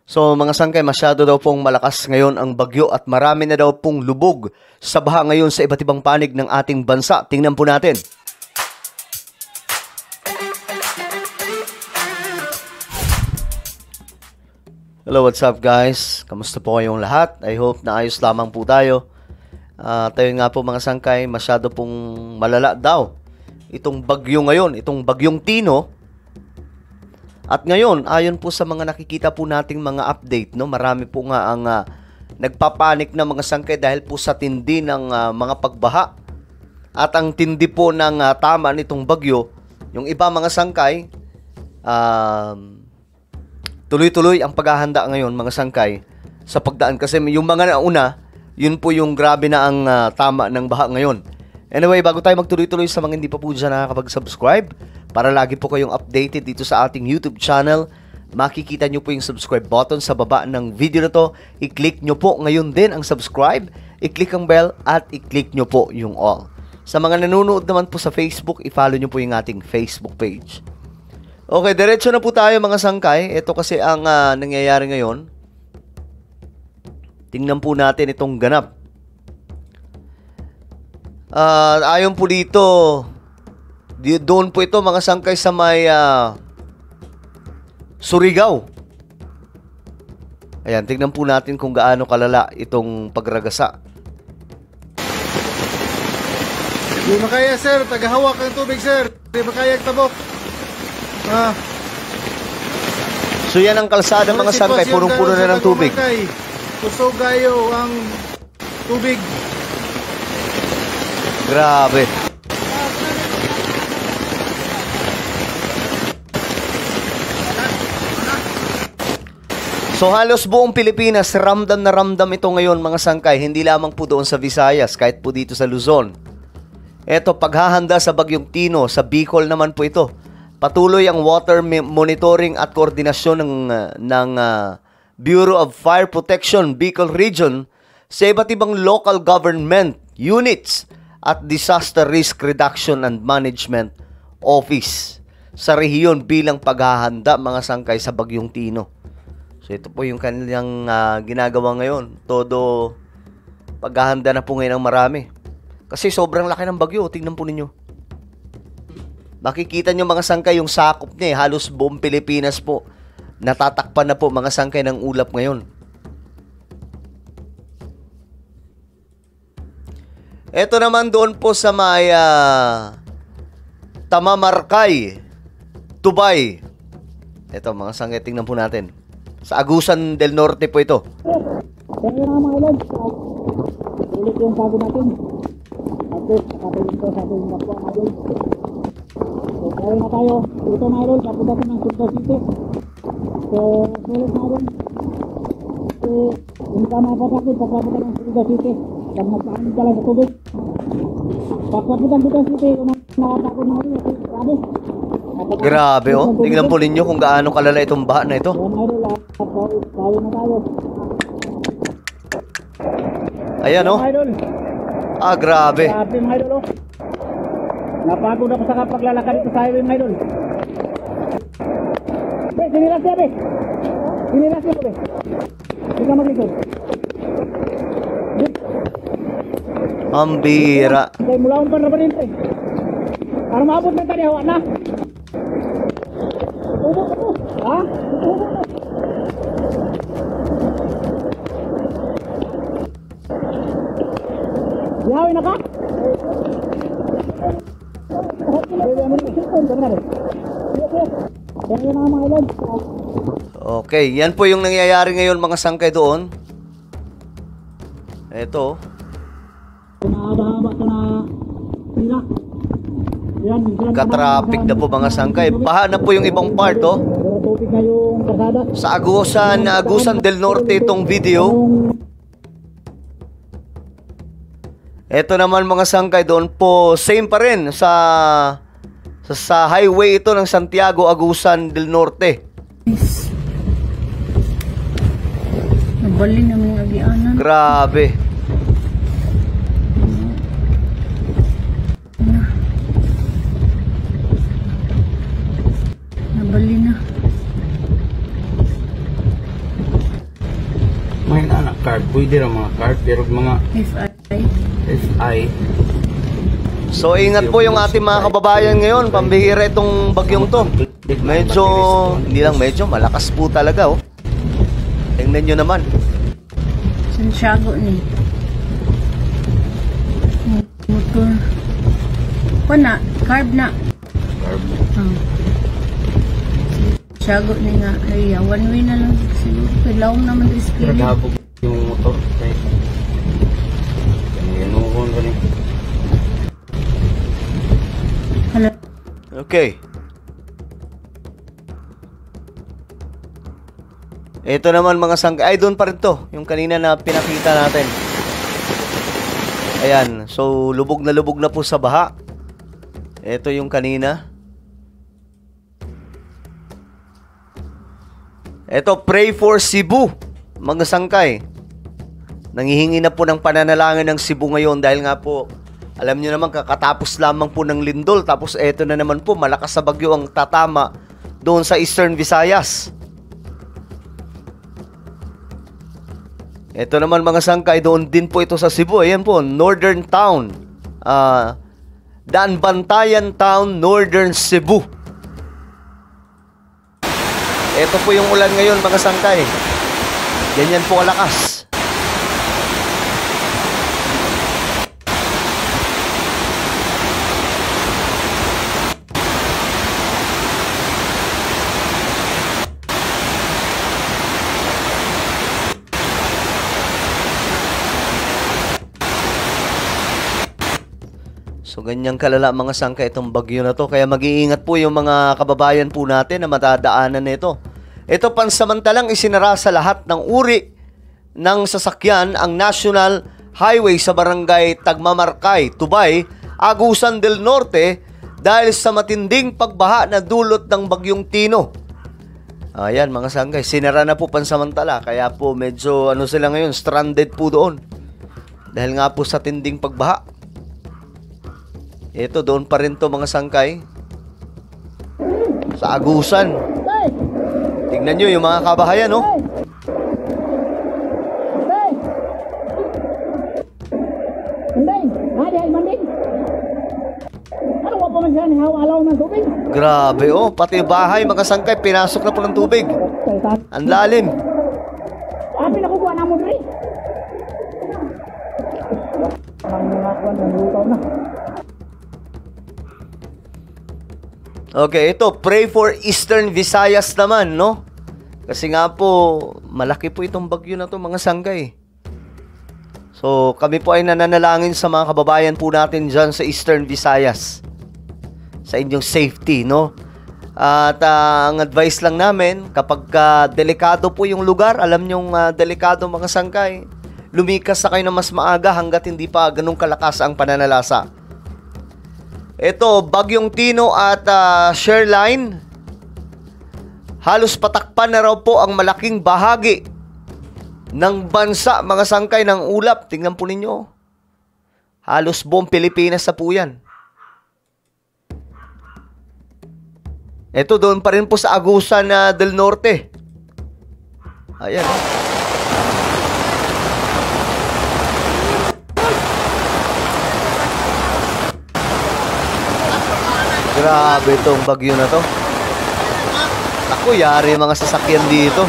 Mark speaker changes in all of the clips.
Speaker 1: So mga sangkay, masyado daw pong malakas ngayon ang bagyo at marami na daw pong lubog sa baha ngayon sa iba't ibang panig ng ating bansa. Tingnan po natin. Hello, what's up guys? Kamusta po kayong lahat? I hope na ayos lamang po tayo. Tayo nga po mga sangkay, masyado pong malala daw itong bagyo ngayon, itong bagyong Tino. At ngayon, ayon po sa mga nakikita po nating mga update, no, marami po nga ang nagpapanik na mga sangkay dahil po sa tindi ng mga pagbaha. At ang tindi po ng tama nitong bagyo, yung iba mga sangkay, tuloy-tuloy ang paghahanda ngayon mga sangkay sa pagdaan. Kasi yung mga nauna, yun po yung grabe na ang tama ng baha ngayon. Anyway, bago tayo magtuloy-tuloy, sa mga hindi pa po dyan nakakapag-subscribe, para lagi po kayong updated dito sa ating YouTube channel, makikita nyo po yung subscribe button sa baba ng video na to. I-click nyo po ngayon din ang subscribe, i-click ang bell, at i-click nyo po yung all. Sa mga nanonood naman po sa Facebook, i-follow nyo po yung ating Facebook page. Okay, diretso na po tayo mga sangkay. Ito kasi ang nangyayari ngayon. Tingnan po natin itong ganap. Ayon po dito, doon po ito mga sangkay sa may Surigao. Ayan, tignan po natin kung gaano kalala itong pagragasa.
Speaker 2: Di makaya sir, tagahawak ng tubig sir. Di makaya tabok.
Speaker 1: So yan ang kalsada mga sangkay, punong-puno na ng tubig.
Speaker 2: Kusog gayo ang tubig.
Speaker 1: Grabe. So halos buong Pilipinas, ramdam na ramdam ito ngayon mga sangkay. Hindi lamang po doon sa Visayas, kahit po dito sa Luzon. Eto, paghahanda sa bagyong Tino, sa Bicol naman po ito. Patuloy ang water monitoring at koordinasyon ng Bureau of Fire Protection Bicol Region sa iba't ibang local government units at Disaster Risk Reduction and Management Office sa rehiyon bilang paghahanda mga sangkay sa bagyong Tino. So ito po yung kanilang ginagawa ngayon. Todo paghahanda na po ngayon ng marami. Kasi sobrang laki ng bagyo. Tingnan po ninyo. Makikita nyo mga sangkay yung sakop niya. Halos buong Pilipinas po. Natatakpan na po mga sangkay ng ulap ngayon. Ito naman doon po sa may Tamamarkay, Tubay. Ito mga sangkay, tingnan po natin. Sa Agusan del Norte po ito.
Speaker 3: Kaya nga mga ilog, ulit yung bago natin. At nakatulong ko sa ating kapwa natin. So, kaya na tayo. Ito mga ilog, kapunta ko ng Surigao City. So, sulit na rin. So, hindi ka mapatakot, pagkapunta ng Surigao City. Pag magpaanod ka lang sa tubig. Pagkapunta ng Surigao City, kung nakatakot na rin, grabe.
Speaker 1: Grabe oh. Tingnan po ninyo kung gaano kalala itong baha na ito. Ayan oh. Grabe.
Speaker 3: Grabe mga idol oh. Napagod ako sa kapaglalakad dito sa highway mga idol. Sinilas siya be. Sinilas siya be. Hindi ka maglikod.
Speaker 1: Ang bira.
Speaker 3: Mula umpan na pa rin eh. Para maabot na tayo hawa na. Tubo ka po. Ha? Tubo ka. Yawin na ka?
Speaker 1: Okay, yan po yung nangyayari ngayon mga sangkay doon. Ito.
Speaker 3: Pinahaba-haba ito na pila.
Speaker 1: Ka-traffic na po mga sangkay. Baha na po yung ibang part oh. Sa Agusan del Norte itong video. Ito naman mga sangkay doon po, same pa rin sa highway ito ng Santiago, Agusan del Norte.
Speaker 4: Nabali namin ang agianan.
Speaker 1: Grabe.
Speaker 4: Nabali na.
Speaker 5: May anak card, pwede rin mga card, pero mga
Speaker 4: FI.
Speaker 5: FI.
Speaker 1: So ingat po yung ating mga kababayan ngayon, pambihira itong bagyong to. Medyo, hindi lang medyo, malakas po talaga oh. Tingnan nyo naman.
Speaker 4: Santiago ni. Motor. Ko na, carb na.
Speaker 5: Carb.
Speaker 4: Santiago ni nga. Ay, one way na lang. Siguro, kailaw naman rin
Speaker 5: Pero
Speaker 4: spirit.
Speaker 5: nabog yung motor. Ay. Ganun ko rin.
Speaker 4: Hala.
Speaker 1: Okay. Ito naman mga sangkay. Ay, doon pa rin to. Yung kanina na pinakita natin. Ayan. So, lubog na po sa baha. Ito yung kanina. Ito, pray for Cebu. Mga sangkay. Nangihingi na po ng pananalangin ng Cebu ngayon dahil nga po, alam nyo naman, kakatapos lamang po ng lindol. Tapos eto na naman po, malakas sa bagyo ang tatama doon sa Eastern Visayas. Ito naman mga sangkay, doon din po ito sa Cebu. Ayan po, Northern Town. Daanbantayan Town, Northern Cebu. Ito po yung ulan ngayon mga sangkay. Ganyan po kalakas. So ganyang kalala mga sangkay itong bagyo na to. Kaya mag-iingat po yung mga kababayan po natin na matadaanan nito. Ito pansamantalang isinara sa lahat ng uri ng sasakyan ang National Highway sa Barangay Tagmamarkay, Tubay, Agusan del Norte dahil sa matinding pagbaha na dulot ng bagyong Tino. Ayan mga sangkay, sinara na po pansamantala. Kaya po medyo ano sila ngayon, stranded po doon. Dahil nga po sa tinding pagbaha. Ito, doon pa rin to mga sangkay. Sa Agusan. Tignan nyo yung mga kabahayan, no? Grabe, oh. Pati bahay, mga sangkay, pinasok na po ng tubig. Ang lalim. Okay, ito, pray for Eastern Visayas naman, no? Kasi nga po, malaki po itong bagyo na to mga sangkay. So, kami po ay nananalangin sa mga kababayan po natin dyan sa Eastern Visayas. Sa inyong safety, no? At ang advice lang namin, kapag delikado po yung lugar, alam nyong delikado mga sangkay, lumikas na kayo na mas maaga hanggat hindi pa ganun kalakas ang pananalasa. Ito, Bagyong Tino at Sherline, halos patakpan na raw po ang malaking bahagi ng bansa, mga sangkay ng ulap. Tingnan po ninyo. Halos buong Pilipinas na po yan. Ito, doon pa rin po sa Agusan del Norte. Ayan. Grabe itong bagyo na to. Ako, yari mga sasakyan dito.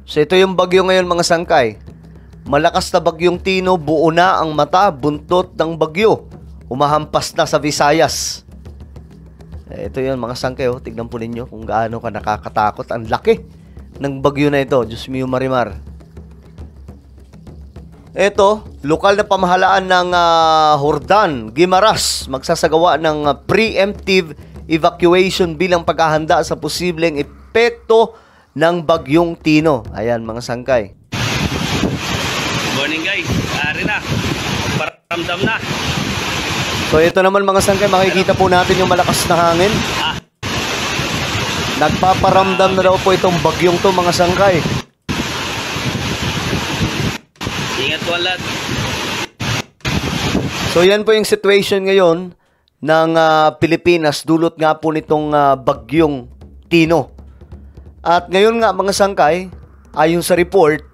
Speaker 1: So ito yung bagyo ngayon mga sangkay. Malakas na bagyong Tino, buo na ang mata, buntot ng bagyo. Umahampas na sa Visayas. Ito yun mga sangkay, oh. Tignan po ninyo kung gaano ka nakakatakot. Ang laki ng bagyo na ito. Diyos mio marimar. Ito, lokal na pamahalaan ng Hordan, Guimaras, magsasagawa ng preemptive evacuation bilang paghahanda sa posibleng epekto ng bagyong Tino. Ayan mga sangkay.
Speaker 6: Good morning guys, ari na. Paramdam na.
Speaker 1: So ito naman mga sangkay, makikita po natin yung malakas na hangin. Nagpaparamdam na daw po itong bagyong to mga sangkay.
Speaker 6: Ingat po lahat.
Speaker 1: So yan po yung situation ngayon ng Pilipinas dulot nga po nitong bagyong Tino. At ngayon nga mga sangkay, ayon sa report,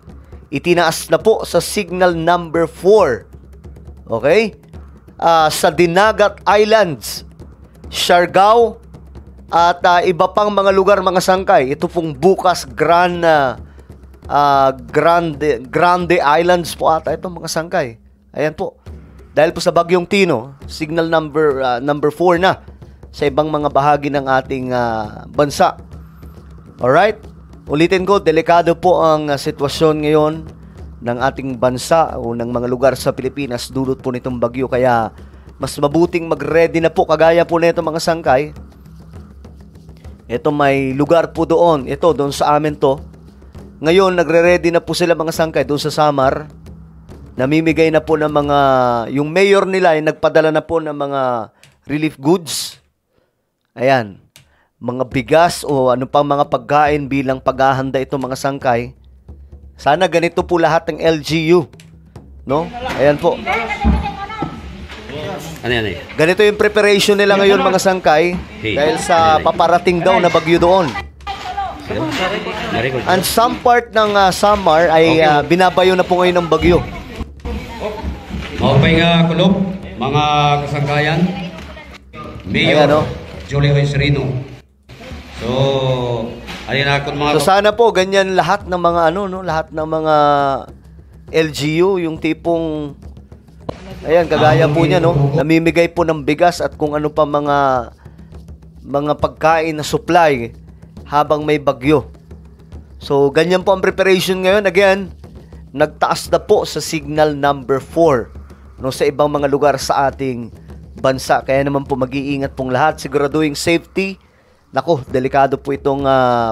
Speaker 1: itinaas na po sa signal number 4. Okay? Sa Dinagat Islands, Siargao, at iba pang mga lugar mga sangkay. Ito pong bukas Grande Islands po ata ito mga sangkay. Ayan po. Dahil po sa bagyong Tino, signal number 4 na sa ibang mga bahagi ng ating bansa. Alright? Ulitin ko, delikado po ang sitwasyon ngayon ng ating bansa o ng mga lugar sa Pilipinas dulot po nitong bagyo. Kaya mas mabuting mag-ready na po kagaya po nito mga sangkay. Ito may lugar po doon. Ito, doon sa amin to. Ngayon, nagre-ready na po sila mga sangkay doon sa Samar. Namimigay na po ng mga, yung mayor nila ay nagpadala na po ng mga relief goods. Ayan, mga bigas o ano pang mga pagkain bilang paghahanda ito mga sangkay. Sana ganito po lahat ng LGU. No? Ayan po.
Speaker 6: Ano yan eh?
Speaker 1: Ganito yung preparation nila ngayon mga sangkay dahil sa paparating daw na bagyo doon. And some part ng Samar ay binabayo na po ngayon ng bagyo.
Speaker 7: Maupay nga kulob, mga kasangkayan, Mayor
Speaker 1: Ayan, no?
Speaker 7: Julio Serino. So, alin na akong mga...
Speaker 1: So sana po ganyan lahat ng mga lahat ng mga LGU, yung tipong ayan, kagaya po niya, no? Namimigay po ng bigas at kung ano pa mga pagkain na supply habang may bagyo. So ganyan po ang preparation ngayon. Again, nagtaas na po sa signal number 4 no, sa ibang mga lugar sa ating bansa. Kaya naman po mag-iingat pong lahat. Siguraduhin safety. Nako, delikado po itong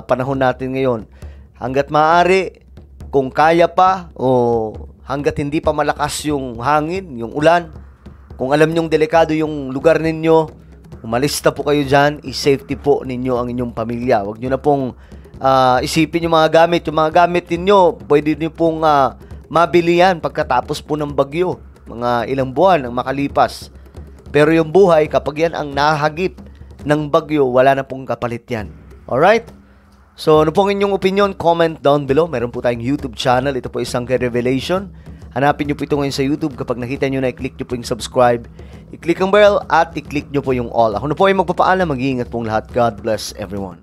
Speaker 1: panahon natin ngayon. Hanggat maaari, kung kaya pa o hanggat hindi pa malakas yung hangin, yung ulan, kung alam nyong delikado yung lugar ninyo, umalis na po kayo dyan, i-safety po ninyo ang inyong pamilya. Huwag nyo na pong isipin yung mga gamit. Yung mga gamit ninyo, pwede nyo pong mabili yan pagkatapos po ng bagyo. Mga ilang buwan ang makalipas. Pero yung buhay, kapag yan ang nahagip ng bagyo, wala na pong kapalit yan. Alright? So, ano pong inyong opinion? Comment down below. Meron po tayong YouTube channel. Ito po isang Revelation. Hanapin nyo po ito ngayon sa YouTube. Kapag nakita nyo na, i-click nyo po yung subscribe. I-click ang bell at i-click nyo po yung all. Ako na po ay magpapaalam. Mag-iingat pong lahat. God bless everyone.